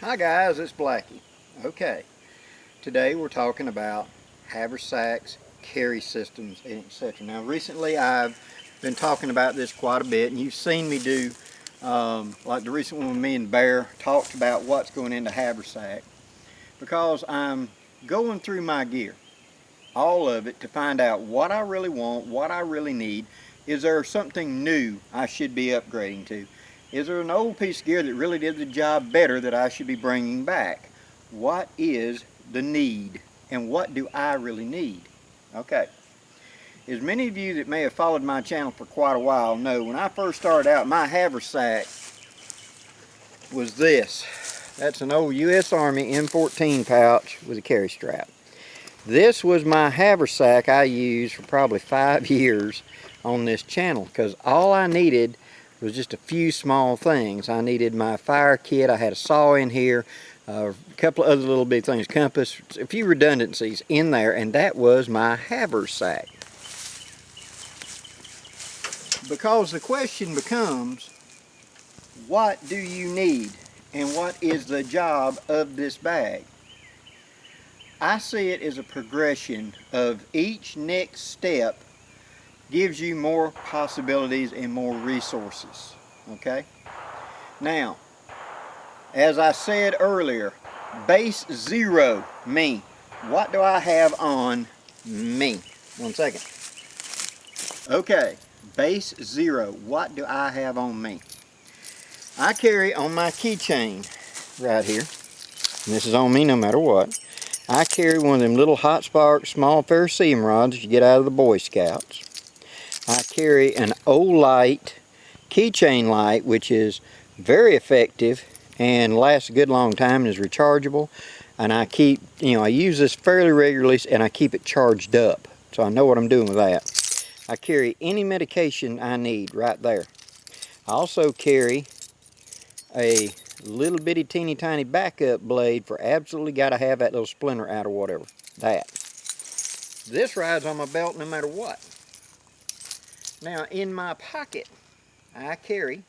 Hi guys, it's Blackie. Okay, today we're talking about haversacks, carry systems, and etc. Now recently I've been talking about this quite a bit, and you've seen me do, like the recent one with me and Bear, talked about what's going into haversack, because I'm going through my gear, all of it, to find out what I really want, what I really need. Is there something new I should be upgrading to? Is there an old piece of gear that really did the job better that I should be bringing back? What is the need, and what do I really need? Okay, as many of you that may have followed my channel for quite a while know, when I first started out, my haversack was this. That's an old U.S. Army M14 pouch with a carry strap. This was my haversack I used for probably 5 years on this channel, because all I needed was just a few small things. I needed my fire kit, I had a saw in here, a couple of other little big things, compass, a few redundancies in there, and that was my haversack. Because the question becomes, what do you need, and what is the job of this bag? I see it as a progression of each next step gives you more possibilities and more resources. Okay? Now, as I said earlier, base zero, me. What do I have on me? One second. Okay, base zero, what do I have on me? I carry on my keychain right here, and this is on me no matter what. I carry one of them little hot spark small ferrocerium rods that you get out of the Boy Scouts. I carry an Olight keychain light, which is very effective and lasts a good long time and is rechargeable. And I keep, I use this fairly regularly, and I keep it charged up, so I know what I'm doing with that. I carry any medication I need right there. I also carry a little bitty teeny tiny backup blade for absolutely got to have that little splinter out or whatever. That. This rides on my belt no matter what. Now in my pocket I carry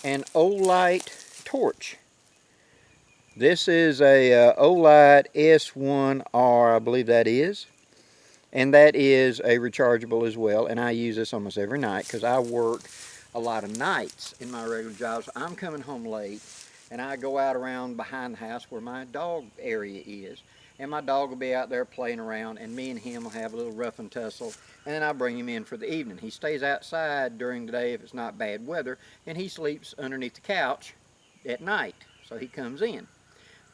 an Olight torch. This is a Olight S1R, I believe that is. And that is a rechargeable as well, and I use this almost every night because I work a lot of nights in my regular job. So I'm coming home late, and I go out around behind the house where my dog area is, and my dog will be out there playing around, and me and him will have a little rough and tussle, and then I bring him in for the evening. He stays outside during the day if it's not bad weather, and he sleeps underneath the couch at night, so he comes in.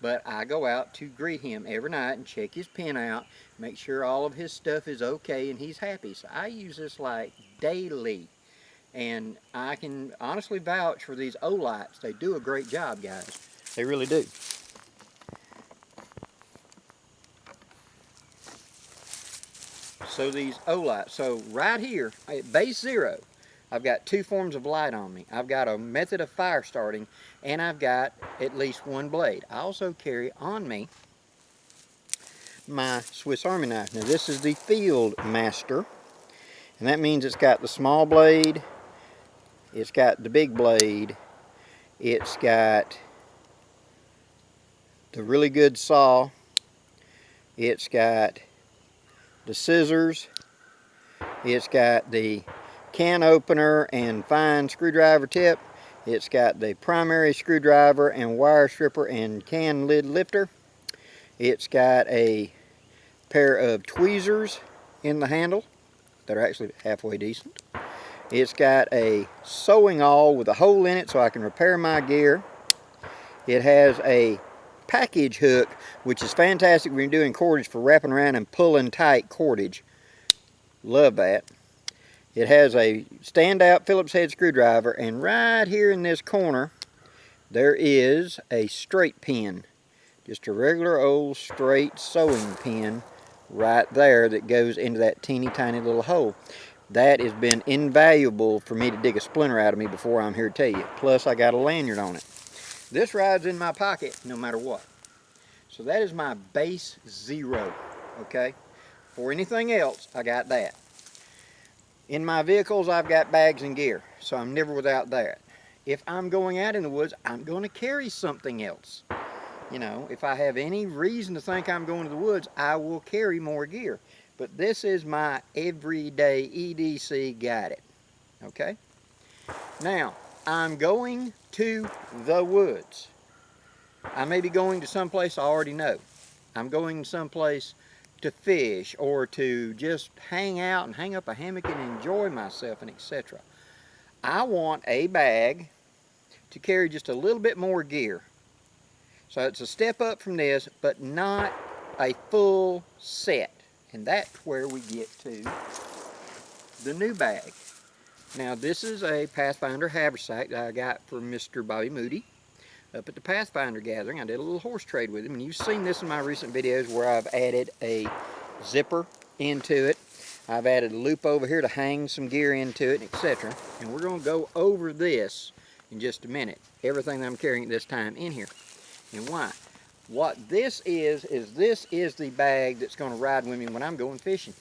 But I go out to greet him every night and check his pen out, make sure all of his stuff is okay and he's happy. So I use this like daily, and I can honestly vouch for these Olights. They do a great job, guys. They really do. So these Olights, so right here at base zero, I've got two forms of light on me. I've got a method of fire starting, and I've got at least one blade. I also carry on me my Swiss Army knife. Now this is the Field Master, and that means it's got the small blade, it's got the big blade, it's got the really good saw, it's got the scissors, it's got the can opener and fine screwdriver tip, it's got the primary screwdriver and wire stripper and can lid lifter, it's got a pair of tweezers in the handle that are actually halfway decent, it's got a sewing awl with a hole in it so I can repair my gear, it has a package hook, which is fantastic when you're doing cordage for wrapping around and pulling tight cordage. Love that. It has a standout Phillips head screwdriver, and right here in this corner there is a straight pin, just a regular old straight sewing pin right there that goes into that teeny tiny little hole. That has been invaluable for me to dig a splinter out of me before I'm here to tell you. Plus I got a lanyard on it. This rides in my pocket no matter what. So that is my base zero, okay? For anything else, I got that. In my vehicles, I've got bags and gear, so I'm never without that. if I'm going out in the woods, I'm going to carry something else. You know, if I have any reason to think I'm going to the woods, I will carry more gear. But this is my everyday EDC guided. Okay? Now, I'm going to the woods. I may be going to someplace I already know. I'm going someplace to fish or to just hang out and hang up a hammock and enjoy myself and etc. I want a bag to carry just a little bit more gear. So it's a step up from this, but not a full set. And that's where we get to the new bag. Now this is a Pathfinder Haversack that I got from Mr. Bobby Moody up at the Pathfinder gathering. I did a little horse trade with him, and you've seen this in my recent videos where I've added a zipper into it. I've added a loop over here to hang some gear into it, etc. And we're going to go over this in just a minute. Everything that I'm carrying at this time in here. And why? What this is this is the bag that's going to ride with me when I'm going fishing.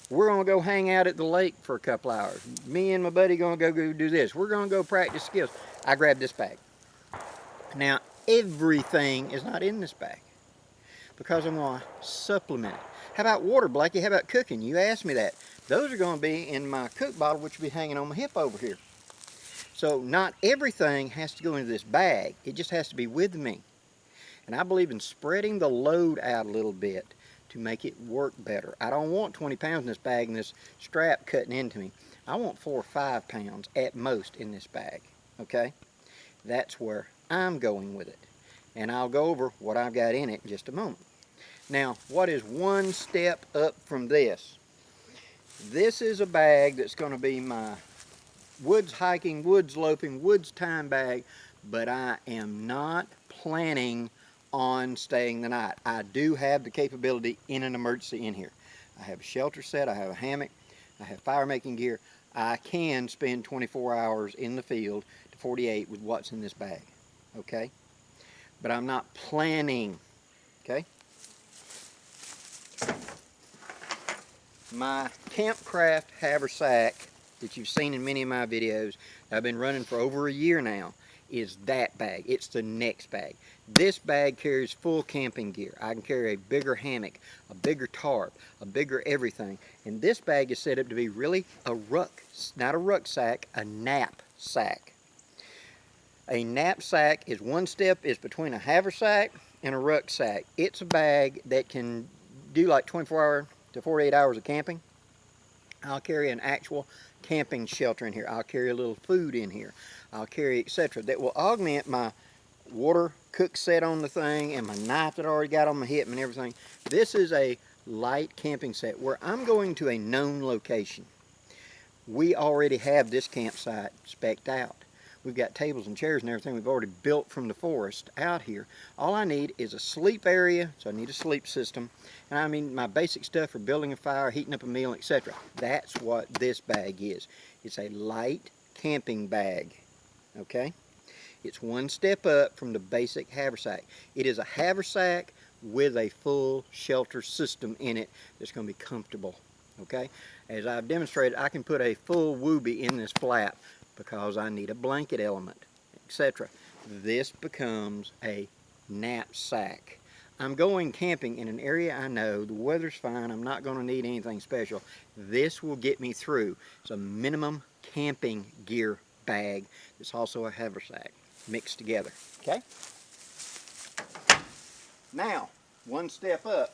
We're going to go hang out at the lake for a couple hours. Me and my buddy going to go do this. We're going to go practice skills. I grabbed this bag. Now, everything is not in this bag because I'm going to supplement it. How about water, Blakey? How about cooking? You asked me that. Those are going to be in my cook bottle, which will be hanging on my hip over here. So not everything has to go into this bag. It just has to be with me. And I believe in spreading the load out a little bit to make it work better. I don't want 20 pounds in this bag and this strap cutting into me. I want 4 or 5 pounds at most in this bag. Okay? That's where I'm going with it. And I'll go over what I've got in it in just a moment. Now, what is one step up from this? This is a bag that's going to be my woods hiking, woods loping, woods time bag, but I am not planning on staying the night. I do have the capability in an emergency in here. I have a shelter set, I have a hammock, I have fire making gear. I can spend 24 hours in the field to 48 with what's in this bag, okay? But I'm not planning, okay? My Campcraft Haversack that you've seen in many of my videos, I've been running for over a year now, is that bag. It's the next bag. This bag carries full camping gear. I can carry a bigger hammock, a bigger tarp, a bigger everything. And this bag is set up to be really a not a rucksack, a knapsack. A knapsack is one step is between a haversack and a rucksack. It's a bag that can do like 24 hours to 48 hours of camping. I'll carry an actual camping shelter in here. I'll carry a little food in here. I'll carry etc. that will augment my water cook set on the thing and my knife that I already got on my hip and everything. This is a light camping set where I'm going to a known location. We already have this campsite spec'd out. We've got tables and chairs and everything we've already built from the forest out here. All I need is a sleep area, so I need a sleep system. And I mean my basic stuff for building a fire, heating up a meal, etc. That's what this bag is. It's a light camping bag, okay? It's one step up from the basic haversack. It is a haversack with a full shelter system in it that's going to be comfortable, okay? As I've demonstrated, I can put a full whoopee in this flap because I need a blanket element, etc. This becomes a knapsack. I'm going camping in an area I know, the weather's fine, I'm not going to need anything special. This will get me through. It's a minimum camping gear bag. It's also a haversack mixed together, okay? Now, one step up.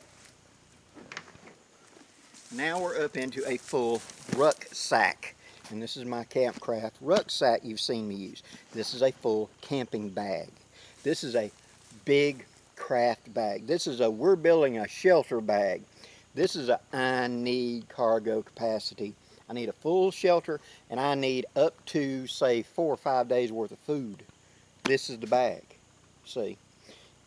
Now we're up into a full rucksack. And this is my Campcraft rucksack you've seen me use. This is a full camping bag. This is a big craft bag. This is a we're building a shelter bag. This is a I need cargo capacity. I need a full shelter and I need up to say 4 or 5 days worth of food. This is the bag. See,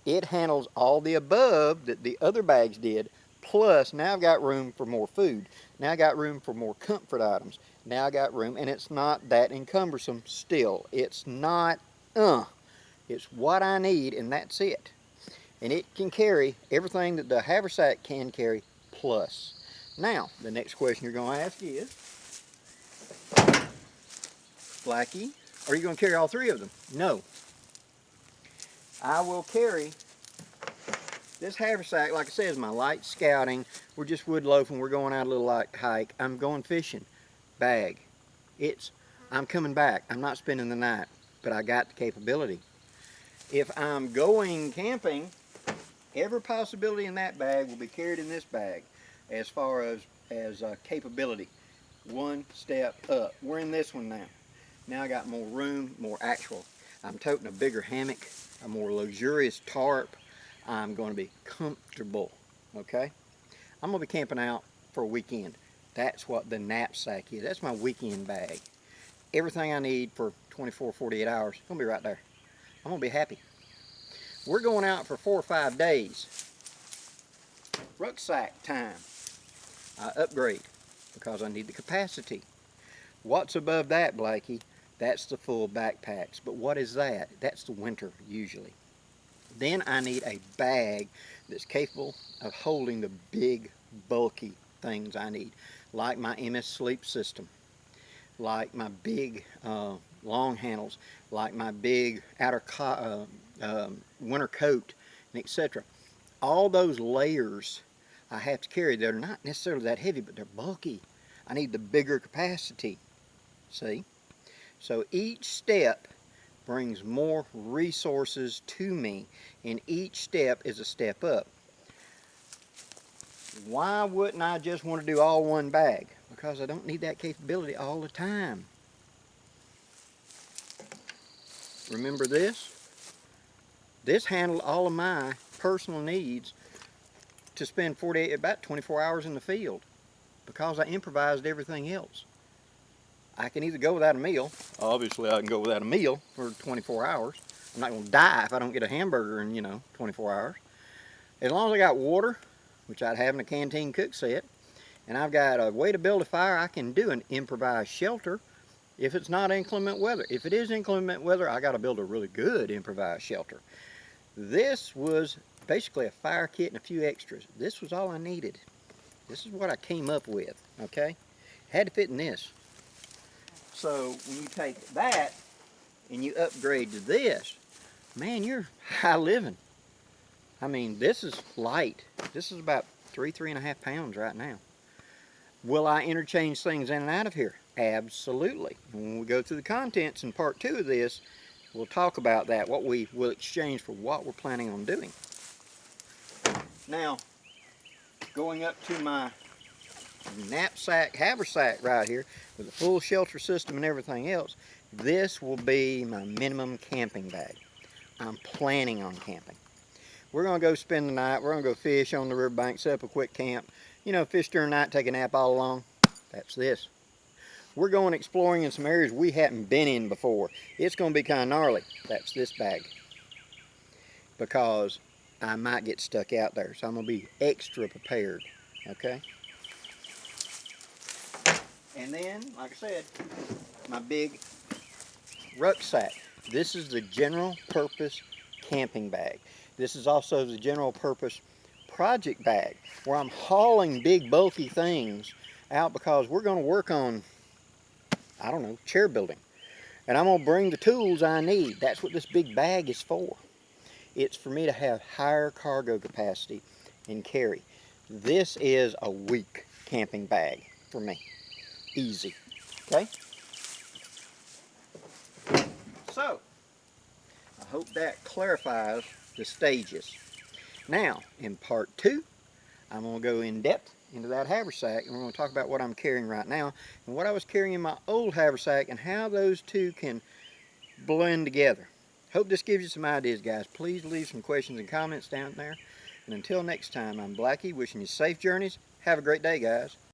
it handles all the above that the other bags did, plus now I've got room for more food. Now I got room for more comfort items. Now I got room, and it's not that encumbersome still. It's not, it's what I need, and that's it. And it can carry everything that the haversack can carry, plus. Now, the next question you're going to ask is, Blackie, Are you going to carry all 3 of them? No. I will carry this haversack, like I said, is my light scouting. We're just wood loafing. We're going out a little light hike. I'm going fishing. Bag. I'm coming back. I'm not spending the night, but I got the capability. If I'm going camping, every possibility in that bag will be carried in this bag as far as capability. One step up. We're in this one now. Now I got more room, more actual. I'm toting a bigger hammock, a more luxurious tarp. I'm going to be comfortable, okay? I'm going to be camping out for a weekend. That's what the knapsack is. That's my weekend bag. Everything I need for 24, 48 hours, it's going to be right there. I'm going to be happy. We're going out for 4 or 5 days. Rucksack time. I upgrade because I need the capacity. What's above that, Blakey? That's the full backpacks. But what is that? That's the winter, usually. Then I need a bag that's capable of holding the big, bulky things I need, like my MS Sleep system, like my big long handles, like my big outer winter coat, and etc. All those layers I have to carry. They're not necessarily that heavy, but they're bulky. I need the bigger capacity. See? So each step brings more resources to me, and each step is a step up. Why wouldn't I just want to do all one bag? Because I don't need that capability all the time. Remember this? This handled all of my personal needs to spend about 24 hours in the field because I improvised everything else. I can either go without a meal. Obviously, I can go without a meal for 24 hours. I'm not going to die if I don't get a hamburger in, 24 hours. As long as I got water, which I'd have in a canteen cook set, and I've got a way to build a fire, I can do an improvised shelter if it's not inclement weather. If it is inclement weather, I got to build a really good improvised shelter. This was basically a fire kit and a few extras. This was all I needed. This is what I came up with, okay? Had to fit in this. So when you take that and you upgrade to this, man, you're high living. I mean, this is light. This is about 3.5 pounds right now. Will I interchange things in and out of here? Absolutely. And when we go through the contents in part 2 of this, we'll talk about that, what we will exchange for what we're planning on doing. Now, going up to my knapsack, haversack right here with a full shelter system and everything else, this will be my minimum camping bag. I'm planning on camping. We're going to go spend the night. We're going to go fish on the riverbank, set up a quick camp. Fish during the night, take a nap all along. That's this. We're going exploring in some areas we haven't been in before. It's going to be kind of gnarly. That's this bag. Because I might get stuck out there. So I'm going to be extra prepared. Okay? And then, like I said, my big rucksack. This is the general purpose camping bag. This is also the general purpose project bag, where I'm hauling big bulky things out because we're going to work on, I don't know, chair building. And I'm going to bring the tools I need. That's what this big bag is for. It's for me to have higher cargo capacity and carry. This is a week camping bag for me. Easy. Okay? So, I hope that clarifies the stages. Now, in part 2, I'm going to go in depth into that haversack, and we're going to talk about what I'm carrying right now and what I was carrying in my old haversack and how those two can blend together. Hope this gives you some ideas, guys. Please leave some questions and comments down there. And until next time, I'm Blackie, wishing you safe journeys. Have a great day, guys.